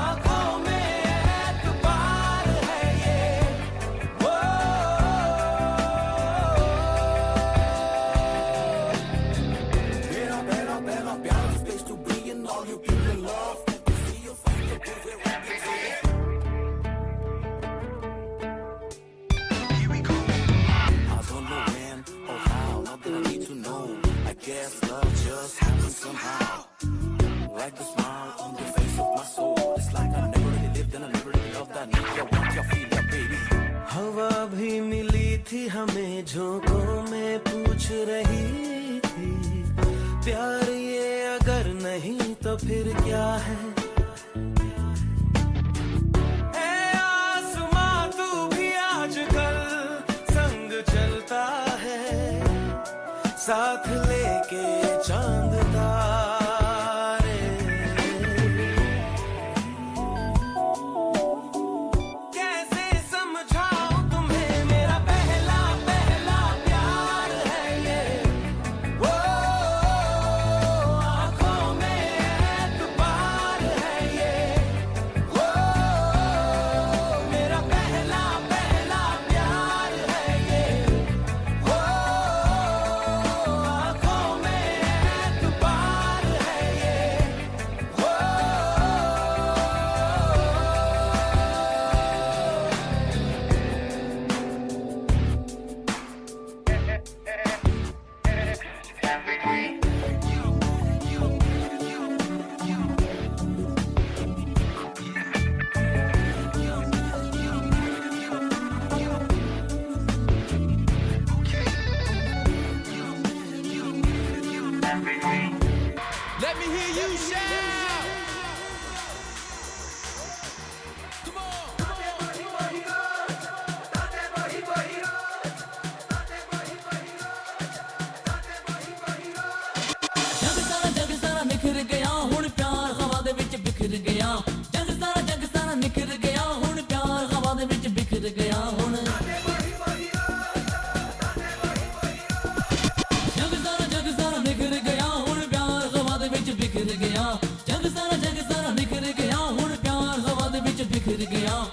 आँखों में एतबार है ये वो मेरा पहला पहला प्यार space to be in all you people love see your fight to prove it what they say here we go I don't know when or how not that I need to know I guess love just happens somehow like the smile on the face of my soul it's like I never really lived and I never really loved I need ya want ya feel ya baby हवा भी मिली थी हमें झोंकों में पूछ रही थी प्यार ये अगर नहीं तो फिर क्या है ए आसमां तू भी आजकल संग चलता है साथ लेके चांद तारे कैसे समझाऊं तुम्हें मेरा पहला पहला प्यार है ये वो आँखों में एतबार ਨਿਖਰ ਗਿਆ ਹੁਣ ਪਿਆਰ ਹਵਾ ਦੇ ਵਿੱਚ ਬਿਖਰ ਗਿਆ ਹੁਣ ਜਗ ਸਾਰਾ ਨਿਖਰ ਗਿਆ ਹੁਣ ਪਿਆਰ ਹਵਾ ਦੇ ਵਿੱਚ ਬਿਖਰ ਗਿਆ ਜਗ ਸਾਰਾ ਨਿਖਰ ਗਿਆ ਹੁਣ ਪਿਆਰ ਹਵਾ ਦੇ ਵਿੱਚ ਬਿਖਰ ਗਿਆ